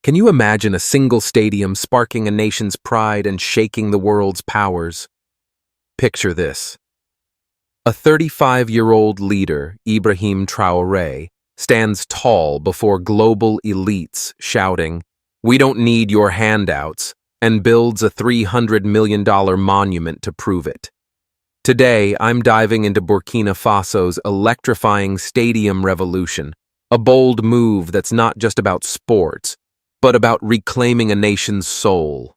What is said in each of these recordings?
Can you imagine a single stadium sparking a nation's pride and shaking the world's powers? Picture this. A 35-year-old leader, Ibrahim Traoré, stands tall before global elites shouting, "We don't need your handouts," and builds a $300 million monument to prove it. Today, I'm diving into Burkina Faso's electrifying stadium revolution, a bold move that's not just about sports, but about reclaiming a nation's soul.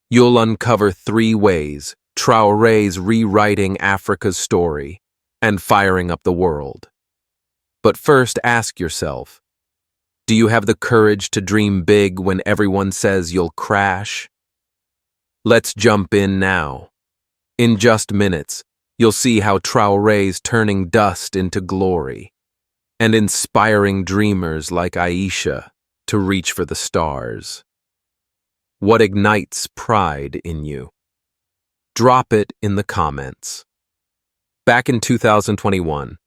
You'll uncover 3 ways Traoré's rewriting Africa's story and firing up the world. But first, ask yourself, do you have the courage to dream big when everyone says you'll crash? Let's jump in now. In just minutes, you'll see how Traoré's turning dust into glory and inspiring dreamers like Aisha to reach for the stars. What ignites pride in you? Drop it in the comments. Back in 2021,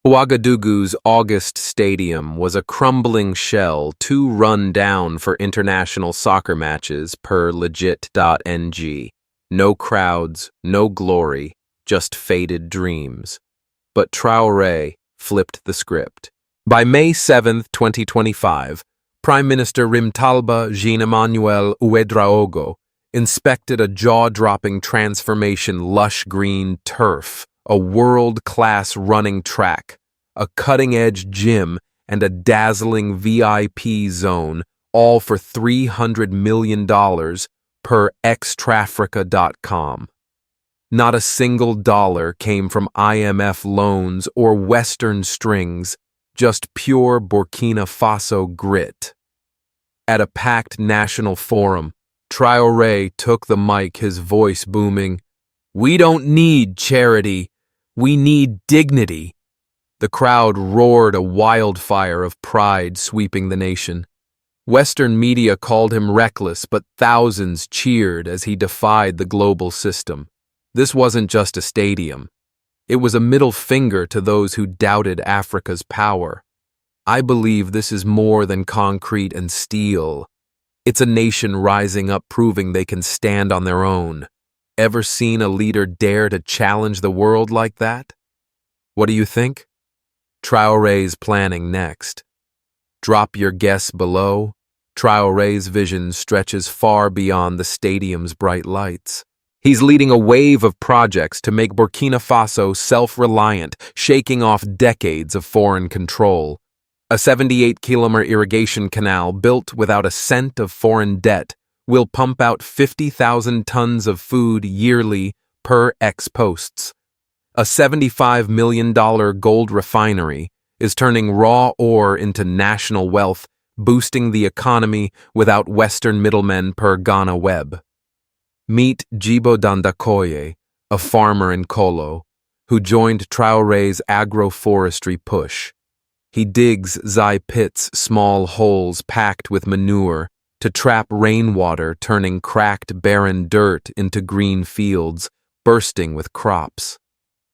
Ouagadougou's August Stadium was a crumbling shell too run down for international soccer matches per legit.ng. No crowds, no glory, just faded dreams. But Traoré flipped the script. By May 7, 2025, Prime Minister Rimtalba Jean-Emmanuel Ouedraogo inspected a jaw-dropping transformation: lush green turf, a world-class running track, a cutting-edge gym, and a dazzling VIP zone, all for $300 million per extrafrica.com. Not a single dollar came from IMF loans or Western strings, just pure Burkina Faso grit. At a packed national forum, Traoré took the mic, his voice booming, "We don't need charity, we need dignity." The crowd roared, a wildfire of pride sweeping the nation. Western media called him reckless, but thousands cheered as he defied the global system. This wasn't just a stadium. It was a middle finger to those who doubted Africa's power. I believe this is more than concrete and steel. It's a nation rising up, proving they can stand on their own. Ever seen a leader dare to challenge the world like that? What do you think? Traoré's planning next. Drop your guess below. Traoré's vision stretches far beyond the stadium's bright lights. He's leading a wave of projects to make Burkina Faso self-reliant, shaking off decades of foreign control. A 78-kilometer irrigation canal built without a cent of foreign debt will pump out 50,000 tons of food yearly per ex-posts. A $75 million gold refinery is turning raw ore into national wealth, boosting the economy without Western middlemen per Ghana Web. Meet Djibo Dandakoye, a farmer in Kolo, who joined Traoré's agroforestry push. He digs Zai pits, small holes packed with manure, to trap rainwater, turning cracked, barren dirt into green fields, bursting with crops.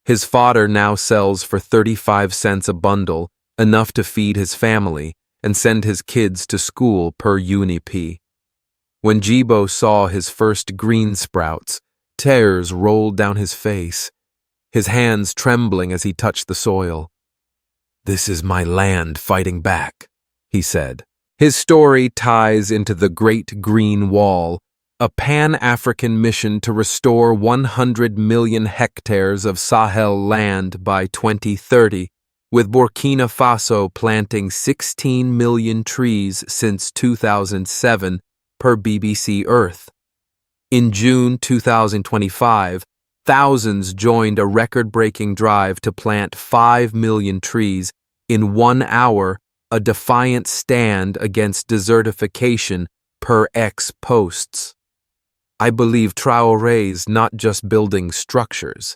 His fodder now sells for 35 cents a bundle, enough to feed his family and send his kids to school per UNIP. When Djibo saw his first green sprouts, tears rolled down his face, his hands trembling as he touched the soil. "This is my land fighting back," he said. His story ties into the Great Green Wall, a Pan-African mission to restore 100 million hectares of Sahel land by 2030, with Burkina Faso planting 16 million trees since 2007, per BBC Earth. In June 2025, thousands joined a record-breaking drive to plant 5 million trees in 1 hour, a defiant stand against desertification per ex-posts. I believe Traoré's not just building structures.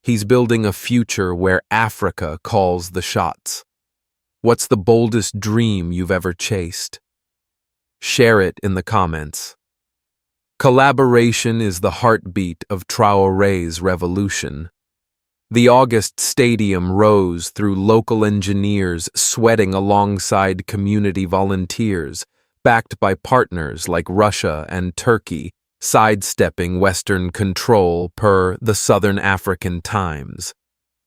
He's building a future where Africa calls the shots. What's the boldest dream you've ever chased? Share it in the comments. Collaboration is the heartbeat of Traoré's revolution. The August Stadium rose through local engineers sweating alongside community volunteers, backed by partners like Russia and Turkey, sidestepping Western control per the Southern African Times.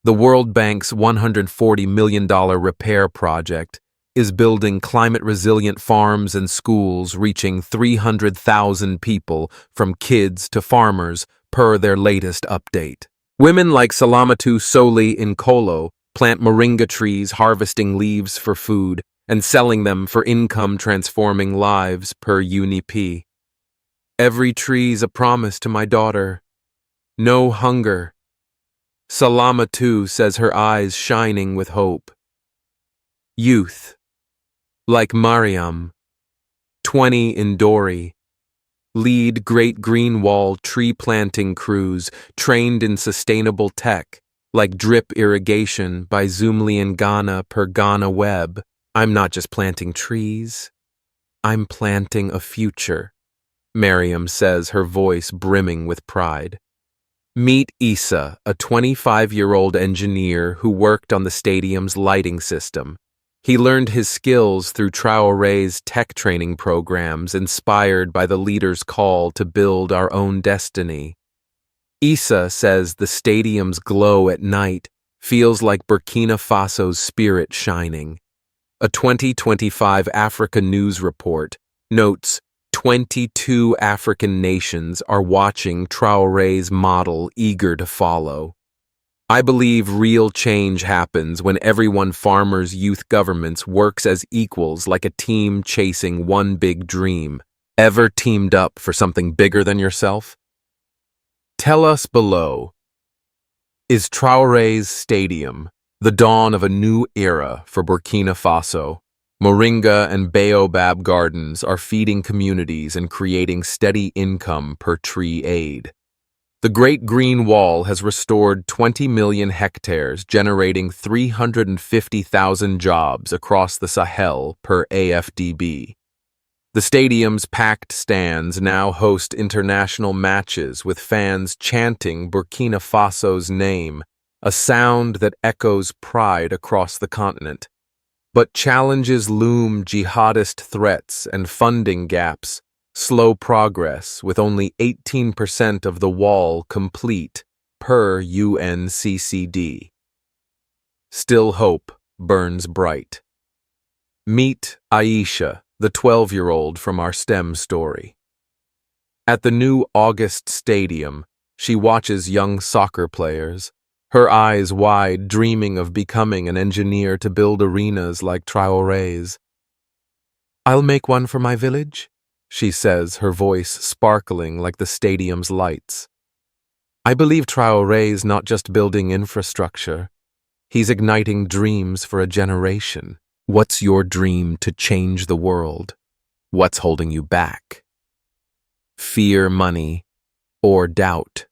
The World Bank's $140 million repair project is building climate-resilient farms and schools reaching 300,000 people from kids to farmers per their latest update. Women like Salamatu Soli in Kolo plant moringa trees harvesting leaves for food and selling them for income-transforming lives per UNIP. Every tree's a promise to my daughter. No hunger. Salamatu says, her eyes shining with hope. Youth, like Mariam, 20 in Dori, lead Great Green Wall tree planting crews trained in sustainable tech, like drip irrigation by Zumli Ghana per Ghana Web. I'm not just planting trees, I'm planting a future, Mariam says, her voice brimming with pride. Meet Issa, a 25-year-old engineer who worked on the stadium's lighting system. He learned his skills through Traoré's tech training programs, inspired by the leader's call to build our own destiny. Issa says the stadium's glow at night feels like Burkina Faso's spirit shining. A 2025 Africa News report notes 22 African nations are watching Traoré's model, eager to follow. I believe real change happens when everyone, farmers, youth, governments, works as equals, like a team chasing one big dream. Ever teamed up for something bigger than yourself? Tell us below. Is Traoré's stadium the dawn of a new era for Burkina Faso? Moringa and baobab gardens are feeding communities and creating steady income per tree aid. The Great Green Wall has restored 20 million hectares, generating 350,000 jobs across the Sahel per AFDB. The stadium's packed stands now host international matches with fans chanting Burkina Faso's name, a sound that echoes pride across the continent. But challenges loom: jihadist threats and funding gaps, slow progress with only 18% of the wall complete per UNCCD. Still hope burns bright. Meet Aisha, the 12-year-old from our STEM story. At the new August Stadium, she watches young soccer players, her eyes wide, dreaming of becoming an engineer to build arenas like Traoré's. "I'll make one for my village," she says, her voice sparkling like the stadium's lights. I believe Traoré's not just building infrastructure. He's igniting dreams for a generation. What's your dream to change the world? What's holding you back? Fear, money, or doubt?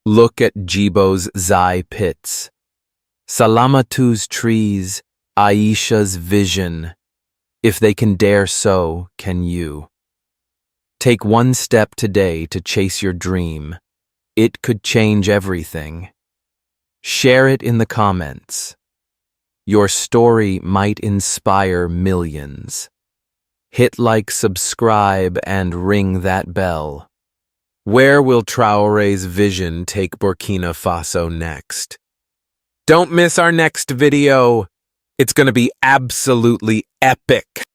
Look at Jibo's Zai pits, Salamatu's trees, Aisha's vision. If they can dare, so can you. Take one step today to chase your dream. It could change everything. Share it in the comments. Your story might inspire millions. Hit like, subscribe, and ring that bell. Where will Traoré's vision take Burkina Faso next? Don't miss our next video. It's going to be absolutely epic.